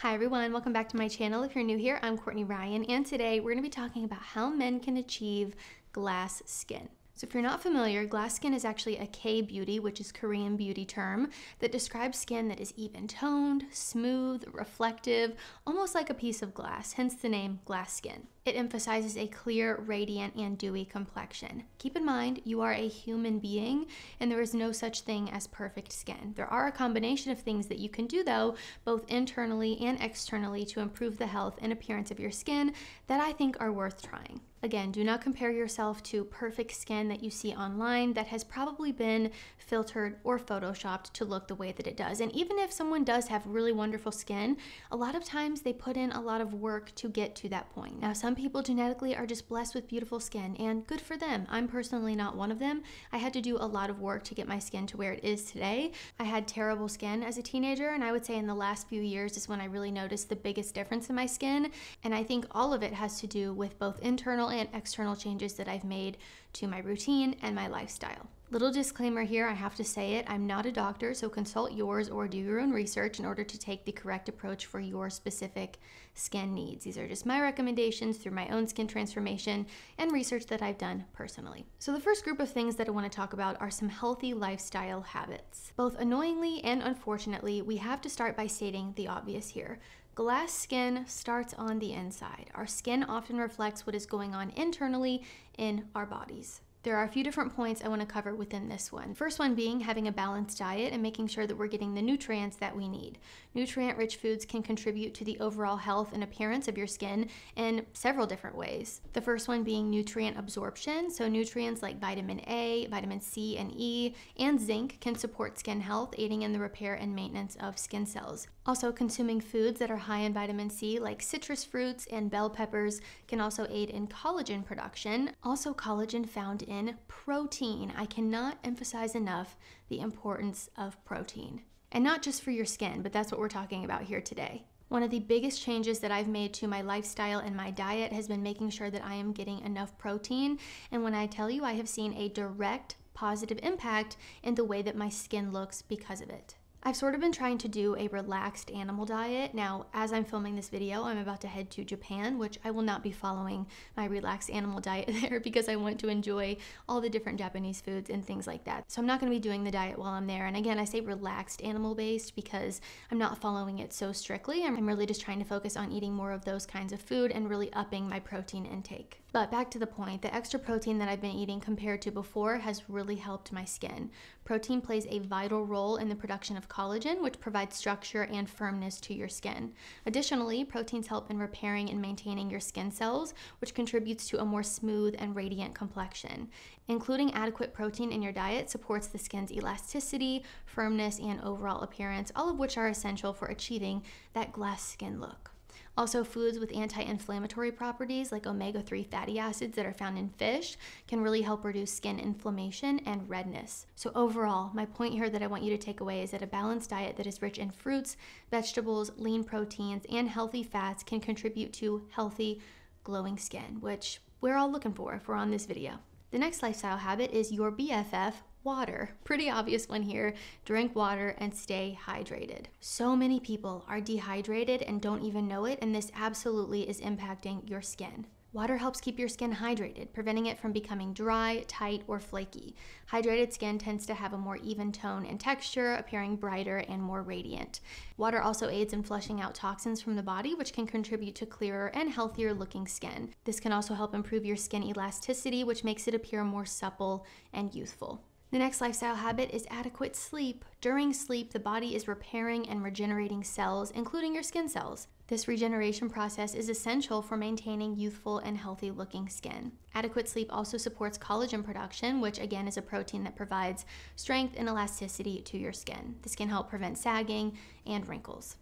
Hi everyone, welcome back to my channel. If you're new here, I'm Courtney Ryan, and today we're going to be talking about how men can achieve glass skin. So if you're not familiar, glass skin is actually a K-beauty, which is Korean beauty term, that describes skin that is even-toned, smooth, reflective, almost like a piece of glass, hence the name glass skin. It emphasizes a clear, radiant, and dewy complexion. Keep in mind, you are a human being, and there is no such thing as perfect skin. There are a combination of things that you can do, though, both internally and externally, to improve the health and appearance of your skin that I think are worth trying. Again, do not compare yourself to perfect skin that you see online that has probably been filtered or photoshopped to look the way that it does. And even if someone does have really wonderful skin, a lot of times they put in a lot of work to get to that point. Now, some people genetically are just blessed with beautiful skin, and good for them. I'm personally not one of them. I had to do a lot of work to get my skin to where it is today. I had terrible skin as a teenager, and I would say in the last few years is when I really noticed the biggest difference in my skin. And I think all of it has to do with both internal and external changes that I've made to my routine and my lifestyle. Little disclaimer here, I have to say it, I'm not a doctor, so consult yours or do your own research in order to take the correct approach for your specific skin needs. These are just my recommendations through my own skin transformation and research that I've done personally. So the first group of things that I want to talk about are some healthy lifestyle habits. Both annoyingly and unfortunately, we have to start by stating the obvious here. Glass skin starts on the inside. Our skin often reflects what is going on internally in our bodies. There are a few different points I want to cover within this one. First one being having a balanced diet and making sure that we're getting the nutrients that we need. Nutrient-rich foods can contribute to the overall health and appearance of your skin in several different ways. The first one being nutrient absorption. So nutrients like vitamin A, vitamin C and E, and zinc can support skin health, aiding in the repair and maintenance of skin cells. Also, consuming foods that are high in vitamin C, like citrus fruits and bell peppers, can also aid in collagen production. Also, collagen found in protein. I cannot emphasize enough the importance of protein. And not just for your skin, but that's what we're talking about here today. One of the biggest changes that I've made to my lifestyle and my diet has been making sure that I am getting enough protein. And when I tell you, I have seen a direct positive impact in the way that my skin looks because of it. I've sort of been trying to do a relaxed animal diet. Now, as I'm filming this video, I'm about to head to Japan, which I will not be following my relaxed animal diet there because I want to enjoy all the different Japanese foods and things like that. So I'm not going to be doing the diet while I'm there. And again, I say relaxed animal-based because I'm not following it so strictly. I'm really just trying to focus on eating more of those kinds of food and really upping my protein intake. But back to the point, the extra protein that I've been eating compared to before has really helped my skin. Protein plays a vital role in the production of collagen, which provides structure and firmness to your skin. Additionally, proteins help in repairing and maintaining your skin cells, which contributes to a more smooth and radiant complexion. Including adequate protein in your diet supports the skin's elasticity, firmness, and overall appearance, all of which are essential for achieving that glass skin look. Also, foods with anti-inflammatory properties like omega-3 fatty acids that are found in fish can really help reduce skin inflammation and redness. So overall, my point here that I want you to take away is that a balanced diet that is rich in fruits, vegetables, lean proteins, and healthy fats can contribute to healthy, glowing skin, which we're all looking for if we're on this video. The next lifestyle habit is your BFF, water. Pretty obvious one here. Drink water and stay hydrated. So many people are dehydrated and don't even know it, and this absolutely is impacting your skin. Water helps keep your skin hydrated, preventing it from becoming dry, tight, or flaky. Hydrated skin tends to have a more even tone and texture, appearing brighter and more radiant. Water also aids in flushing out toxins from the body, which can contribute to clearer and healthier looking skin. This can also help improve your skin elasticity, which makes it appear more supple and youthful. The next lifestyle habit is adequate sleep. During sleep, the body is repairing and regenerating cells, including your skin cells. This regeneration process is essential for maintaining youthful and healthy looking skin. Adequate sleep also supports collagen production, which again is a protein that provides strength and elasticity to your skin. This can help prevent sagging and wrinkles.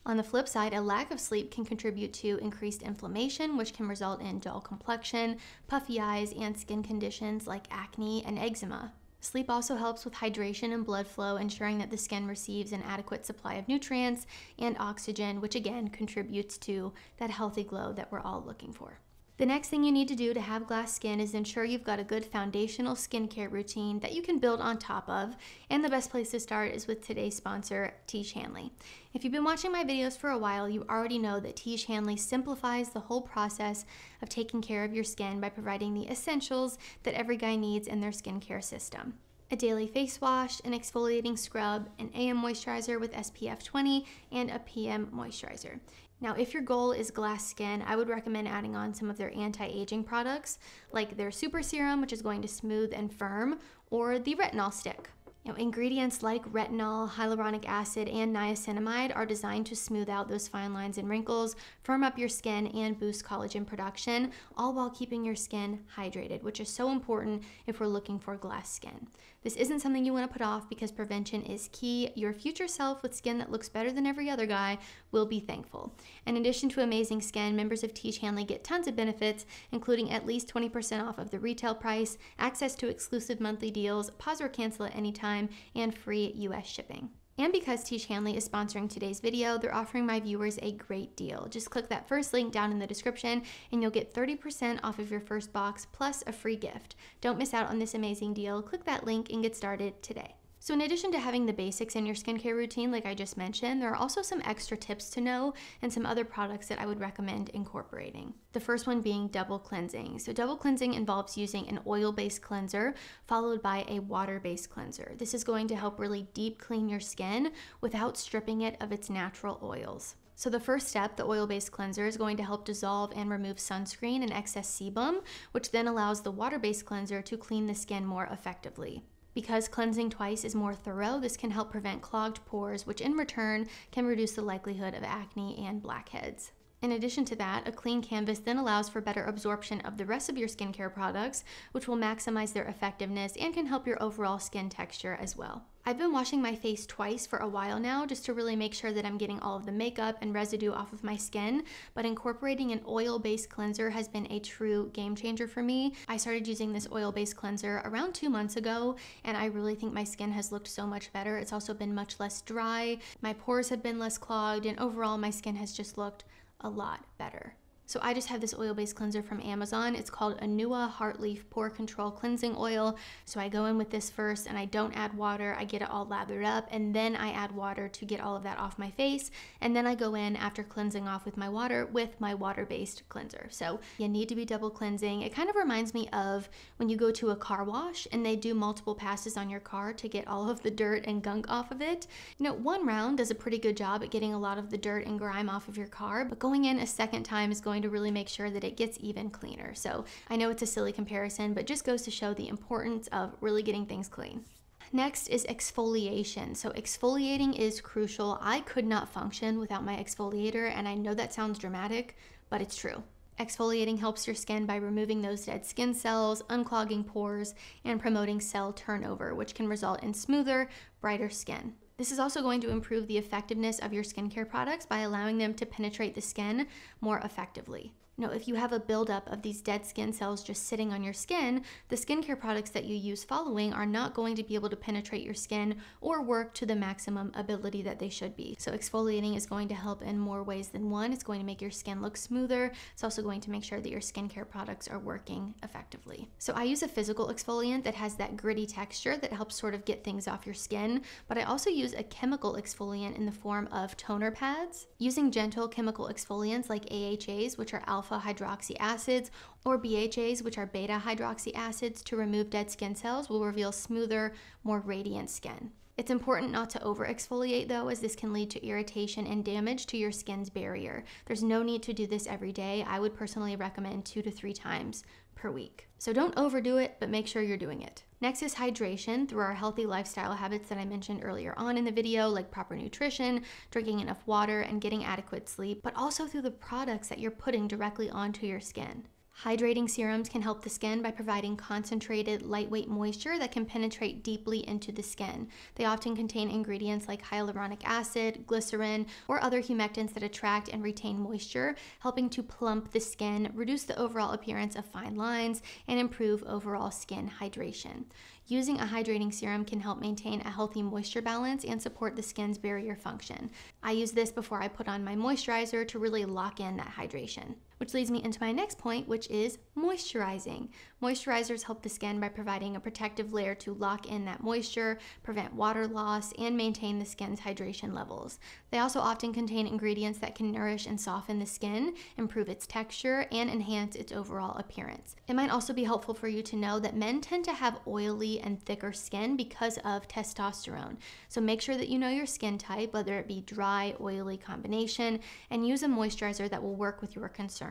On the flip side, a lack of sleep can contribute to increased inflammation, which can result in dull complexion, puffy eyes, and skin conditions like acne and eczema. Sleep also helps with hydration and blood flow, ensuring that the skin receives an adequate supply of nutrients and oxygen, which again contributes to that healthy glow that we're all looking for. The next thing you need to do to have glass skin is ensure you've got a good foundational skincare routine that you can build on top of, and the best place to start is with today's sponsor, Tiege Hanley. If you've been watching my videos for a while, you already know that Tiege Hanley simplifies the whole process of taking care of your skin by providing the essentials that every guy needs in their skincare system. A daily face wash, an exfoliating scrub, an AM moisturizer with SPF 20, and a PM moisturizer. Now, if your goal is glass skin, I would recommend adding on some of their anti-aging products, like their Super Serum, which is going to smooth and firm, or the retinol stick. Ingredients like retinol, hyaluronic acid, and niacinamide are designed to smooth out those fine lines and wrinkles, firm up your skin, and boost collagen production, all while keeping your skin hydrated, which is so important if we're looking for glass skin. This isn't something you want to put off because prevention is key. Your future self with skin that looks better than every other guy will be thankful. In addition to amazing skin, members of Tiege Hanley get tons of benefits, including at least 20% off of the retail price, access to exclusive monthly deals, pause or cancel at any time, and free US shipping. And because Tiege Hanley is sponsoring today's video, they're offering my viewers a great deal. Just click that first link down in the description and you'll get 30% off of your first box plus a free gift. Don't miss out on this amazing deal. Click that link and get started today. So in addition to having the basics in your skincare routine, like I just mentioned, there are also some extra tips to know and some other products that I would recommend incorporating. The first one being double cleansing. So double cleansing involves using an oil-based cleanser followed by a water-based cleanser. This is going to help really deep clean your skin without stripping it of its natural oils. So the first step, the oil-based cleanser, is going to help dissolve and remove sunscreen and excess sebum, which then allows the water-based cleanser to clean the skin more effectively. Because cleansing twice is more thorough, this can help prevent clogged pores, which in return can reduce the likelihood of acne and blackheads. In addition to that, a clean canvas then allows for better absorption of the rest of your skincare products, which will maximize their effectiveness and can help your overall skin texture as well. I've been washing my face twice for a while now just to really make sure that I'm getting all of the makeup and residue off of my skin, but incorporating an oil-based cleanser has been a true game changer for me. I started using this oil-based cleanser around 2 months ago, and I really think my skin has looked so much better. It's also been much less dry, my pores have been less clogged, and overall my skin has just looked a lot better. So I just have this oil-based cleanser from Amazon. It's called Anua Heartleaf Pore Control Cleansing Oil. So I go in with this first and I don't add water. I get it all lathered up and then I add water to get all of that off my face. And then I go in after cleansing off with my water-based cleanser. So you need to be double cleansing. It kind of reminds me of when you go to a car wash and they do multiple passes on your car to get all of the dirt and gunk off of it. One round does a pretty good job at getting a lot of the dirt and grime off of your car, but going in a second time is going to really make sure that it gets even cleaner. So I know it's a silly comparison, but just goes to show the importance of really getting things clean. Next is exfoliation. So exfoliating is crucial. I could not function without my exfoliator, and I know that sounds dramatic, but it's true. Exfoliating helps your skin by removing those dead skin cells, unclogging pores, and promoting cell turnover, which can result in smoother, brighter skin. This is also going to improve the effectiveness of your skincare products by allowing them to penetrate the skin more effectively. If you have a buildup of these dead skin cells just sitting on your skin, the skincare products that you use following are not going to be able to penetrate your skin or work to the maximum ability that they should be. So exfoliating is going to help in more ways than one. It's going to make your skin look smoother. It's also going to make sure that your skincare products are working effectively. So I use a physical exfoliant that has that gritty texture that helps sort of get things off your skin, but I also use a chemical exfoliant in the form of toner pads. Using gentle chemical exfoliants like AHAs, which are alpha hydroxy acids, or BHAs, which are beta hydroxy acids, to remove dead skin cells will reveal smoother, more radiant skin. It's important not to over exfoliate though, as this can lead to irritation and damage to your skin's barrier. There's no need to do this every day. I would personally recommend 2 to 3 times per week. So don't overdo it, but make sure you're doing it. Next is hydration through our healthy lifestyle habits that I mentioned earlier on in the video, like proper nutrition, drinking enough water, and getting adequate sleep, but also through the products that you're putting directly onto your skin. Hydrating serums can help the skin by providing concentrated, lightweight moisture that can penetrate deeply into the skin. They often contain ingredients like hyaluronic acid, glycerin, or other humectants that attract and retain moisture, helping to plump the skin, reduce the overall appearance of fine lines, and improve overall skin hydration. Using a hydrating serum can help maintain a healthy moisture balance and support the skin's barrier function. I use this before I put on my moisturizer to really lock in that hydration. Which leads me into my next point, which is moisturizing. Moisturizers help the skin by providing a protective layer to lock in that moisture, prevent water loss, and maintain the skin's hydration levels. They also often contain ingredients that can nourish and soften the skin, improve its texture, and enhance its overall appearance. It might also be helpful for you to know that men tend to have oily and thicker skin because of testosterone. So make sure that you know your skin type, whether it be dry, oily combination, and use a moisturizer that will work with your concerns.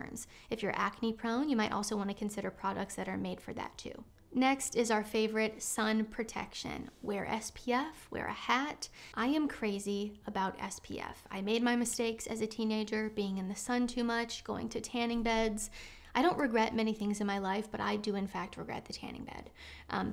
If you're acne prone, you might also want to consider products that are made for that too. Next is our favorite, sun protection. Wear SPF, wear a hat. I am crazy about SPF. I made my mistakes as a teenager, being in the sun too much, going to tanning beds. I don't regret many things in my life, but I do in fact regret the tanning bed.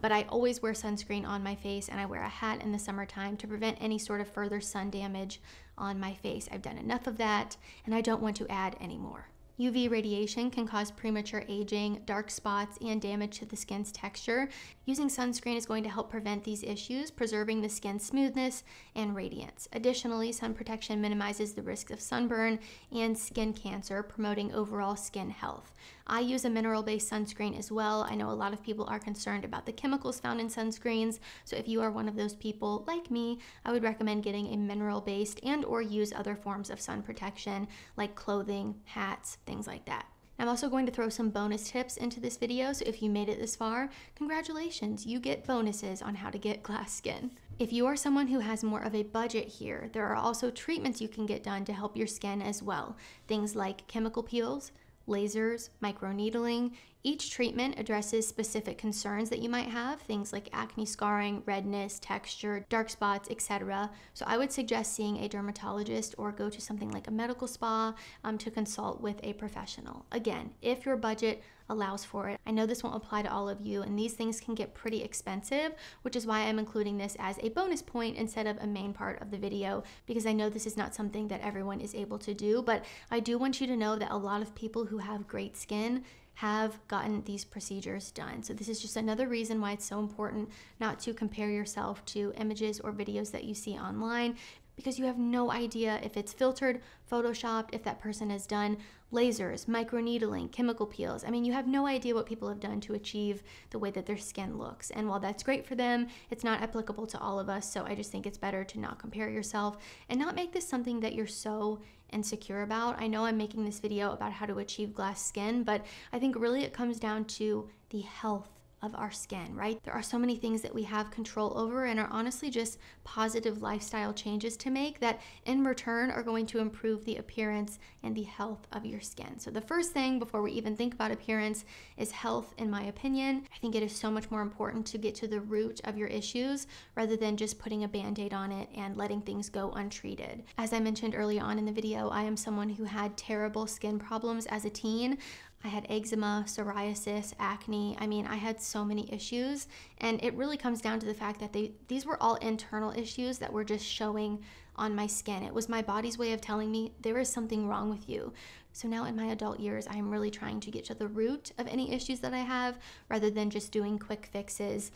But I always wear sunscreen on my face, and I wear a hat in the summertime to prevent any sort of further sun damage on my face. I've done enough of that, and I don't want to add any more. UV radiation can cause premature aging, dark spots, and damage to the skin's texture. Using sunscreen is going to help prevent these issues, preserving the skin's smoothness and radiance. Additionally, sun protection minimizes the risk of sunburn and skin cancer, promoting overall skin health. I use a mineral-based sunscreen as well. I know a lot of people are concerned about the chemicals found in sunscreens, so if you are one of those people like me, I would recommend getting a mineral-based and/or use other forms of sun protection like clothing, hats, things like that. I'm also going to throw some bonus tips into this video, so if you made it this far, congratulations, you get bonuses on how to get glass skin. If you are someone who has more of a budget here, there are also treatments you can get done to help your skin as well. Things like chemical peels, lasers, microneedling. Each treatment addresses specific concerns that you might have, things like acne scarring, redness, texture, dark spots, etc. So I would suggest seeing a dermatologist or go to something like a medical spa to consult with a professional. Again, if your budget allows for it. I know this won't apply to all of you, and these things can get pretty expensive, which is why I'm including this as a bonus point instead of a main part of the video, because I know this is not something that everyone is able to do, but I do want you to know that a lot of people who have great skin have gotten these procedures done. So this is just another reason why it's so important not to compare yourself to images or videos that you see online, because you have no idea if it's filtered, photoshopped, if that person has done lasers, microneedling, chemical peels. I mean, you have no idea what people have done to achieve the way that their skin looks. And while that's great for them, it's not applicable to all of us. So I just think it's better to not compare yourself and not make this something that you're so insecure about. I know I'm making this video about how to achieve glass skin, but I think really it comes down to the health of our skin, right? There are so many things that we have control over and are honestly just positive lifestyle changes to make that in return are going to improve the appearance and the health of your skin. So the first thing before we even think about appearance is health, in my opinion. I think it is so much more important to get to the root of your issues rather than just putting a band-aid on it and letting things go untreated. As I mentioned early on in the video, I am someone who had terrible skin problems as a teen. I had eczema, psoriasis, acne. I mean, I had so many issues, and it really comes down to the fact that these were all internal issues that were just showing on my skin. It was my body's way of telling me there is something wrong with you. So now in my adult years, I am really trying to get to the root of any issues that I have rather than just doing quick fixes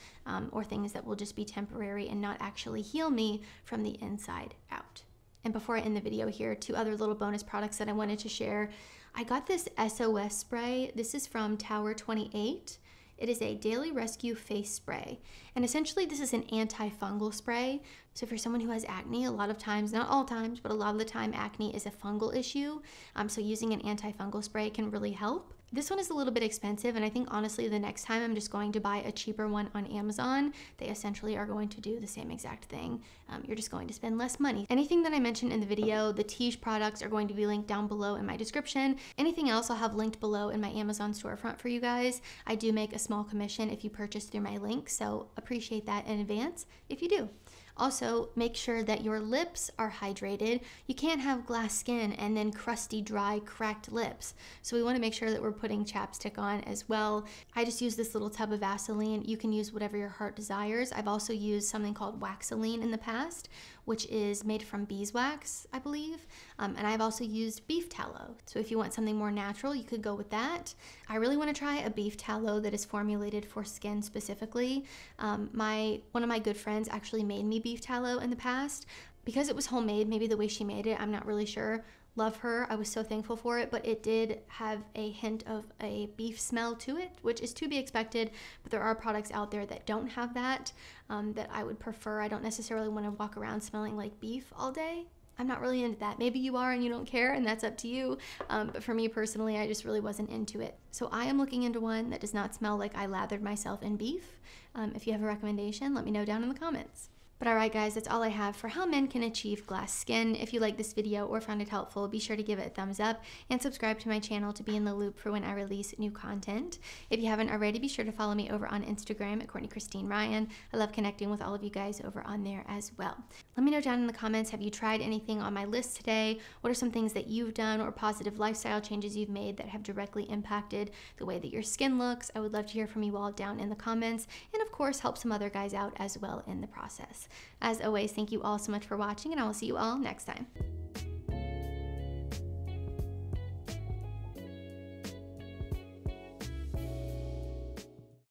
or things that will just be temporary and not actually heal me from the inside out. And before I end the video here, 2 other little bonus products that I wanted to share. I got this SOS spray. This is from Tower 28. It is a daily rescue face spray. And essentially this is an antifungal spray. So for someone who has acne, a lot of times, not all times, but a lot of the time acne is a fungal issue. So using an antifungal spray can really help. This one is a little bit expensive, and I think honestly the next time I'm just going to buy a cheaper one on Amazon. They essentially are going to do the same exact thing. You're just going to spend less money. Anything that I mentioned in the video, the Tiege products are going to be linked down below in my description. Anything else I'll have linked below in my Amazon storefront for you guys. I do make a small commission if you purchase through my link, so appreciate that in advance if you do. Also, make sure that your lips are hydrated. You can't have glass skin and then crusty, dry, cracked lips. So we want to make sure that we're putting chapstick on as well. I just use this little tub of Vaseline. You can use whatever your heart desires. I've also used something called Waxaline in the past, which is made from beeswax, I believe. And I've also used beef tallow. So if you want something more natural, you could go with that. I really want to try a beef tallow that is formulated for skin specifically. One of my good friends actually made me beef tallow in the past. Because it was homemade, maybe the way she made it, I'm not really sure. love her. I was so thankful for it, but it did have a hint of a beef smell to it, which is to be expected, but there are products out there that don't have that, that I would prefer. I don't necessarily want to walk around smelling like beef all day. I'm not really into that. Maybe you are and you don't care, and that's up to you. But for me personally, I just really wasn't into it. So I am looking into one that does not smell like I lathered myself in beef. If you have a recommendation, let me know down in the comments. But alright guys, that's all I have for how men can achieve glass skin. If you liked this video or found it helpful, be sure to give it a thumbs up and subscribe to my channel to be in the loop for when I release new content. If you haven't already, be sure to follow me over on Instagram at Courtney Christine Ryan. I love connecting with all of you guys over on there as well. Let me know down in the comments, have you tried anything on my list today? What are some things that you've done or positive lifestyle changes you've made that have directly impacted the way that your skin looks? I would love to hear from you all down in the comments, and of course help some other guys out as well in the process. As always, thank you all so much for watching, and I will see you all next time.